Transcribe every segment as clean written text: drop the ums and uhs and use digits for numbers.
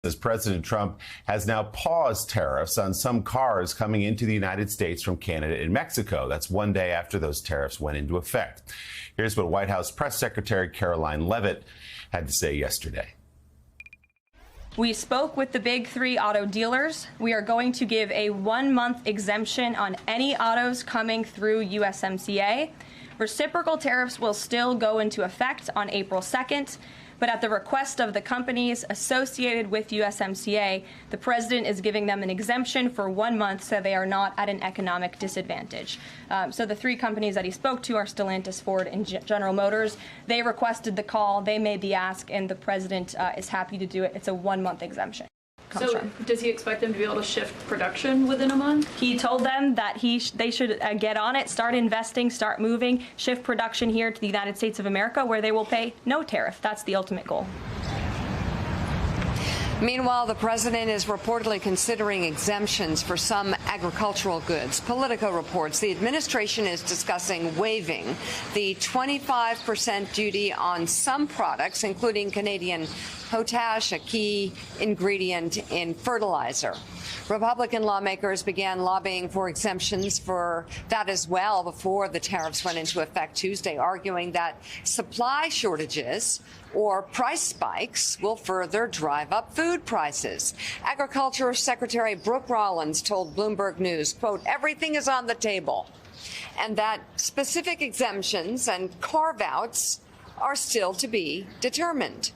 As President Trump has now paused tariffs on some cars coming into the United States from Canada and Mexico. That's one day after those tariffs went into effect. Here's what White House Press Secretary Karoline Leavitt had to say yesterday. We spoke with the big three auto dealers. We are going to give a 1-month exemption on any autos coming through USMCA. Reciprocal tariffs will still go into effect on April 2nd. But at the request of the companies associated with USMCA, the president is giving them an exemption for 1 month so they are not at an economic disadvantage. So the three companies that he spoke to are Stellantis, Ford, and General Motors. They requested the call, they made the ask, and the president is happy to do it. It's a 1-month exemption. So does he expect them to be able to shift production within a month? He told them that they should get on it, start investing, start moving, shift production here to the United States of America, where they will pay no tariff. That's the ultimate goal. Meanwhile, the president is reportedly considering exemptions for some agricultural goods. Politico reports the administration is discussing waiving the 25% duty on some products, including Canadian potash, a key ingredient in fertilizer. Republican lawmakers began lobbying for exemptions for that as well before the tariffs went into effect Tuesday, arguing that supply shortages or price spikes will further drive up food prices. Agriculture Secretary Brooke Rollins told Bloomberg News, quote, everything is on the table, and that specific exemptions and carve-outs are still to be determined.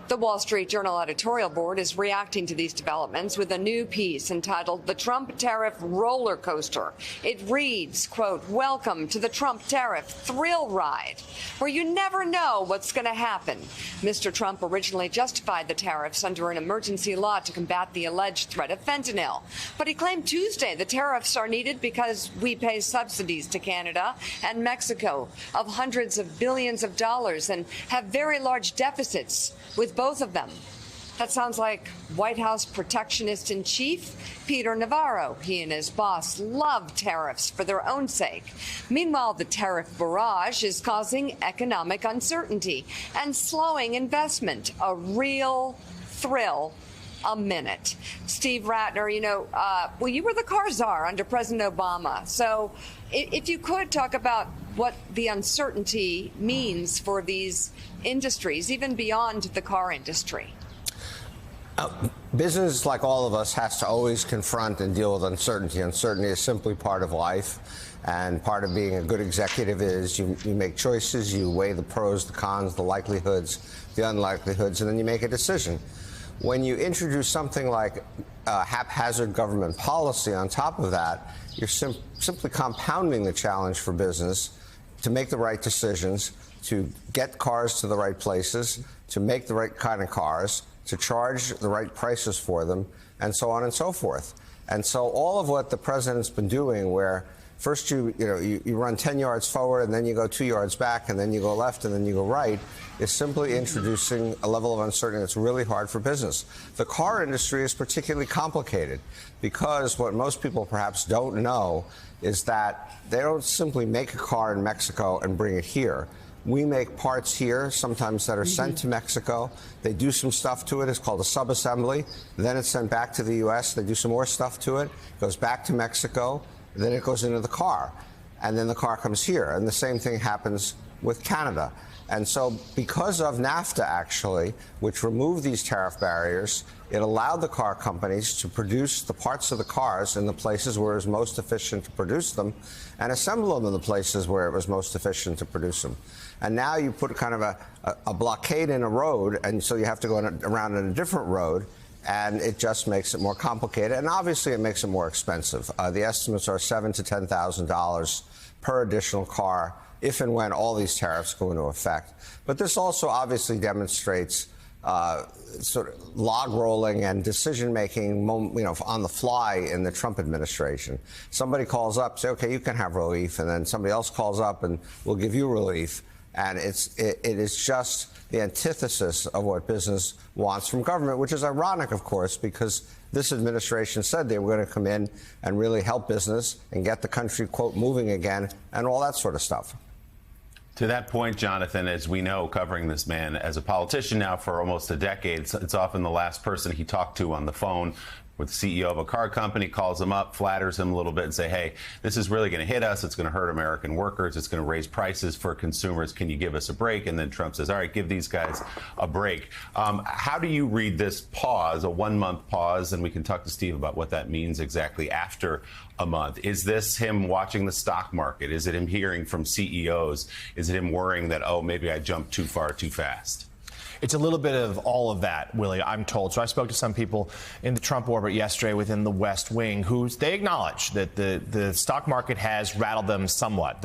The Wall Street Journal editorial board is reacting to these developments with a new piece entitled The Trump Tariff Roller Coaster. It reads, quote, welcome to the Trump tariff thrill ride, where you never know what's going to happen. Mr. Trump originally justified the tariffs under an emergency law to combat the alleged threat of fentanyl. But he claimed Tuesday the tariffs are needed because we pay subsidies to Canada and Mexico of hundreds of billions of dollars and have very large deficits with both of them. That sounds like White House protectionist in chief, Peter Navarro. He and his boss love tariffs for their own sake. Meanwhile, the tariff barrage is causing economic uncertainty and slowing investment. A real thrill a minute. Steve Ratner, you were the car czar under President Obama. So if you could talk about what the uncertainty means for these industries, even beyond the car industry. Business, like all of us, has to always confront and deal with uncertainty. Uncertainty is simply part of life, and part of being a good executive is you make choices, you weigh the pros, the cons, the likelihoods, the unlikelihoods, and then you make a decision. When you introduce something like haphazard government policy on top of that, you're simply compounding the challenge for business to make the right decisions, to get cars to the right places, to make the right kind of cars, to charge the right prices for them, and so on and so forth. And so all of what the president's been doing, where first you run 10 yards forward and then you go 2 yards back and then you go left and then you go right, is simply introducing a level of uncertainty that's really hard for business. The car industry is particularly complicated because what most people perhaps don't know is that they don't simply make a car in Mexico and bring it here. We make parts here, sometimes that are sent to Mexico. They do some stuff to it. It's called a subassembly. Then it's sent back to the U.S. They do some more stuff to it. Goes back to Mexico. Then it goes into the car. And then the car comes here. And the same thing happens with Canada. And so because of NAFTA, actually, which removed these tariff barriers, it allowed the car companies to produce the parts of the cars in the places where it was most efficient to produce them and assemble them in the places where it was most efficient to produce them. And now you put kind of a blockade in a road, and so you have to go around in a different road, and it just makes it more complicated. And obviously it makes it more expensive. The estimates are $7,000 to $10,000 per additional car if and when all these tariffs go into effect. But this also obviously demonstrates sort of log rolling and decision making, on the fly in the Trump administration. Somebody calls up, say, okay, you can have relief, and then somebody else calls up and we'll give you relief. And it is just the antithesis of what business wants from government, which is ironic, of course, because this administration said they were going to come in and really help business and get the country, quote, moving again and all that sort of stuff. To that point, Jonathan, as we know, covering this man as a politician now for almost a decade, it's often the last person he talked to on the phone. With the CEO of a car company, calls him up, flatters him a little bit and say, hey, this is really going to hit us. It's going to hurt American workers. It's going to raise prices for consumers. Can you give us a break? And then Trump says, all right, give these guys a break. How do you read this pause, a 1-month pause? And we can talk to Steve about what that means exactly after a month. Is this him watching the stock market? Is it him hearing from CEOs? Is it him worrying that, oh, maybe I jumped too far too fast? It's a little bit of all of that, Willie, I'm told. So I spoke to some people in the Trump orbit yesterday within the West Wing who they acknowledge that the stock market has rattled them somewhat.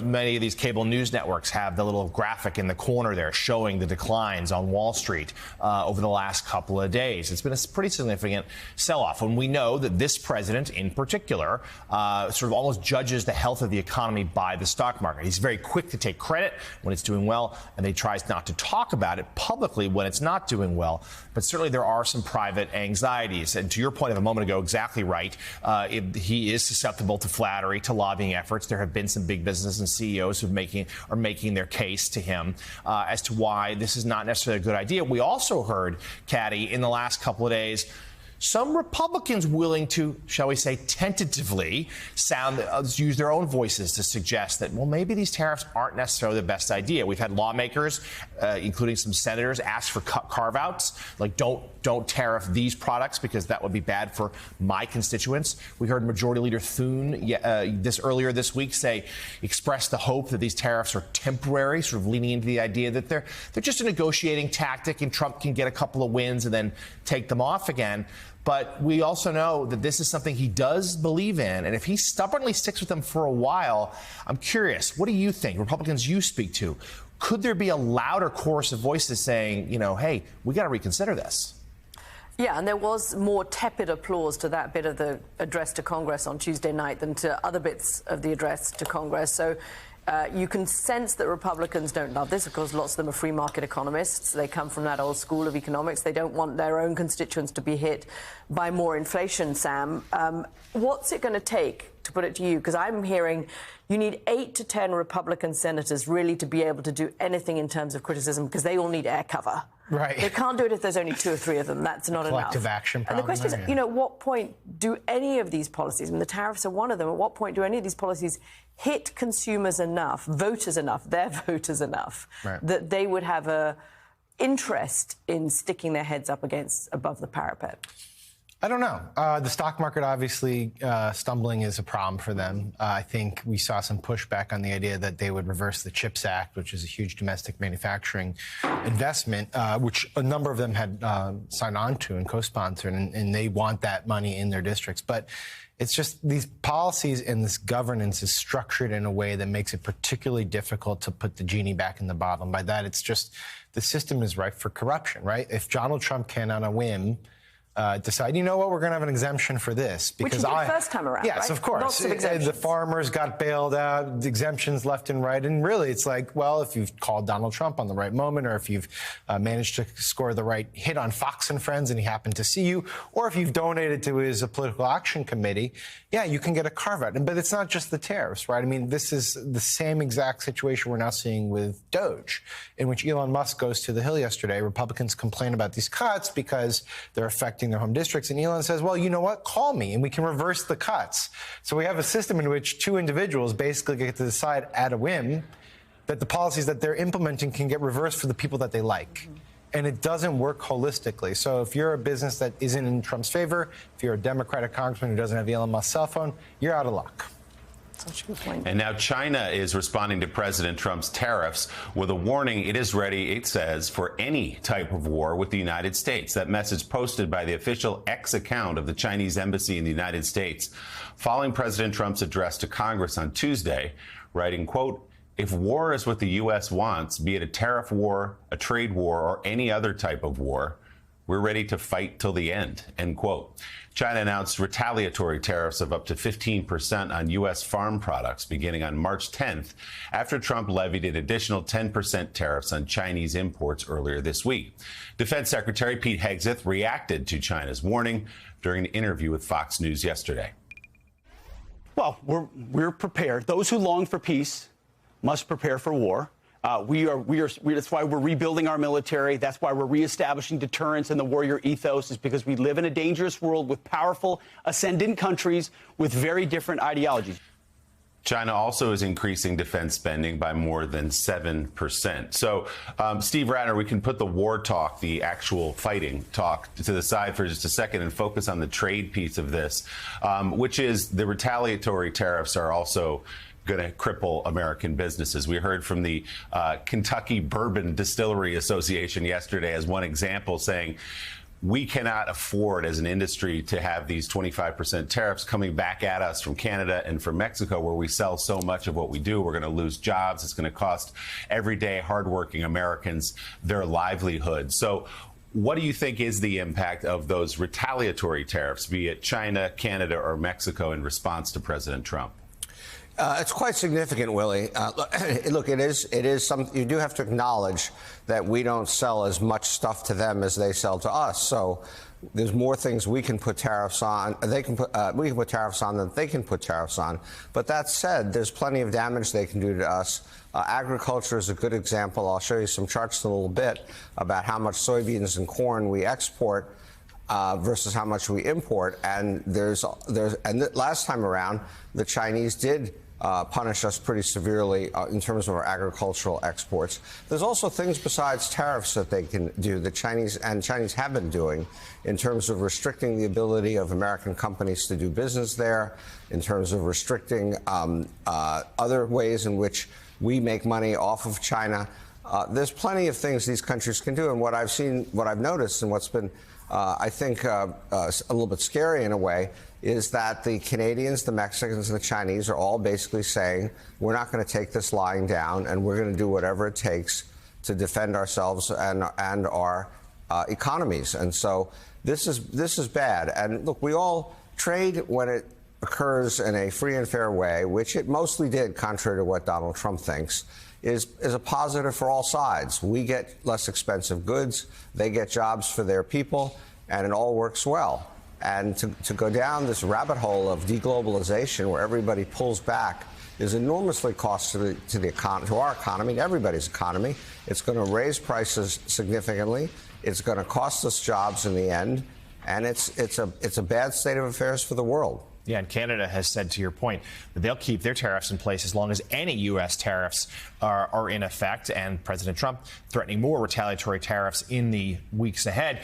Many of these cable news networks have the little graphic in the corner there showing the declines on Wall Street over the last couple of days. It's been a pretty significant sell-off. And we know that this president in particular sort of almost judges the health of the economy by the stock market. He's very quick to take credit when it's doing well, and he tries not to talk about it publicly when it's not doing well. But certainly there are some private anxieties. And to your point of a moment ago, exactly right. He is susceptible to flattery, to lobbying efforts. There have been some big business and CEOs who are making their case to him as to why this is not necessarily a good idea. We also heard, Caddy, in the last couple of days, some Republicans willing to, shall we say, tentatively use their own voices to suggest that, well, maybe these tariffs aren't necessarily the best idea. We've had lawmakers, including some senators, ask for carve-outs, like don't tariff these products because that would be bad for my constituents. We heard Majority Leader Thune earlier this week express the hope that these tariffs are temporary, sort of leaning into the idea that they're just a negotiating tactic and Trump can get a couple of wins and then take them off again. But we also know that this is something he does believe in. And if he stubbornly sticks with them for a while, I'm curious, what do you think, Republicans you speak to? Could there be a louder chorus of voices saying, hey, we got to reconsider this? Yeah, and there was more tepid applause to that bit of the address to Congress on Tuesday night than to other bits of the address to Congress. So you can sense that Republicans don't love this. Of course, lots of them are free market economists. They come from that old school of economics. They don't want their own constituents to be hit by more inflation, Sam. What's it going to take, to put it to you? Because I'm hearing you need 8 to 10 Republican senators really to be able to do anything in terms of criticism because they all need air cover. Right. They can't do it if there's only 2 or 3 of them. That's not enough. Collective action problem. And the question is, at what point do any of these policies, and the tariffs are one of them, at what point do any of these policies hit consumers enough, voters enough, their voters enough, that they would have a interest in sticking their heads up above the parapet? I don't know. The stock market, obviously, stumbling is a problem for them. I think we saw some pushback on the idea that they would reverse the CHIPS Act, which is a huge domestic manufacturing investment, which a number of them had signed on to and co-sponsored, and they want that money in their districts. But it's just these policies and this governance is structured in a way that makes it particularly difficult to put the genie back in the bottle. And by that, it's just the system is ripe for corruption, right? If Donald Trump can, on a whim, decide, you know what, we're going to have an exemption for this. Because which he did first time around, yes, right? Of course. Lots of exemptions. The farmers got bailed out, the exemptions left and right. And really, it's like, well, if you've called Donald Trump on the right moment, or if you've managed to score the right hit on Fox and Friends and he happened to see you, or if you've donated to his political action committee, yeah, you can get a carve-out. But it's not just the tariffs, right? I mean, this is the same exact situation we're now seeing with Doge, in which Elon Musk goes to the Hill yesterday. Republicans complain about these cuts because they're affecting their home districts. And Elon says, well, you know what? Call me and we can reverse the cuts. So we have a system in which 2 individuals basically get to decide at a whim that the policies that they're implementing can get reversed for the people that they like. And it doesn't work holistically. So if you're a business that isn't in Trump's favor, if you're a Democratic congressman who doesn't have Elon Musk's cell phone, you're out of luck. Such a good point. And now China is responding to President Trump's tariffs with a warning it is ready, it says, for any type of war with the United States. That message posted by the official X account of the Chinese embassy in the United States following President Trump's address to Congress on Tuesday, writing, quote, if war is what the U.S. wants, be it a tariff war, a trade war, or any other type of war, we're ready to fight till the end, end quote. China announced retaliatory tariffs of up to 15% on U.S. farm products beginning on March 10th, after Trump levied an additional 10% tariffs on Chinese imports earlier this week. Defense Secretary Pete Hegseth reacted to China's warning during an interview with Fox News yesterday. Well, we're prepared. Those who long for peace must prepare for war. That's why we're rebuilding our military. That's why we're reestablishing deterrence and the warrior ethos, is because we live in a dangerous world with powerful ascendant countries with very different ideologies. China also is increasing defense spending by more than 7%. So, Steve Rattner, we can put the war talk, the actual fighting talk, to the side for just a second and focus on the trade piece of this, which is the retaliatory tariffs are also going to cripple American businesses. We heard from the Kentucky Bourbon Distillery Association yesterday as one example, saying we cannot afford as an industry to have these 25% tariffs coming back at us from Canada and from Mexico, where we sell so much of what we do. We're going to lose jobs. It's going to cost everyday hardworking Americans their livelihood. So what do you think is the impact of those retaliatory tariffs, be it China, Canada, or Mexico, in response to President Trump? It's quite significant, Willie. Look, it is something you do have to acknowledge that we don't sell as much stuff to them as they sell to us. So there's more things we can put tariffs on. We can put tariffs on than they can put tariffs on. But that said, there's plenty of damage they can do to us. Agriculture is a good example. I'll show you some charts in a little bit about how much soybeans and corn we export versus how much we import. And last time around, the Chinese did punish us pretty severely in terms of our agricultural exports. There's also things besides tariffs that they can do, the Chinese have been doing, in terms of restricting the ability of American companies to do business there, in terms of restricting other ways in which we make money off of China. There's plenty of things these countries can do, and what I've noticed, and what's been I think a little bit scary in a way, is that the Canadians, the Mexicans, and the Chinese are all basically saying, we're not going to take this lying down, and we're going to do whatever it takes to defend ourselves and our economies. And so this is bad. And look, we all trade when it occurs in a free and fair way, which it mostly did, contrary to what Donald Trump thinks, is a positive for all sides. We get less expensive goods, they get jobs for their people, and it all works well. And to go down this rabbit hole of deglobalization where everybody pulls back is enormously costly to our economy, and everybody's economy. It's going to raise prices significantly. It's going to cost us jobs in the end, and it's a bad state of affairs for the world. Yeah, and Canada has said, to your point, that they'll keep their tariffs in place as long as any U.S. tariffs are in effect, and President Trump threatening more retaliatory tariffs in the weeks ahead.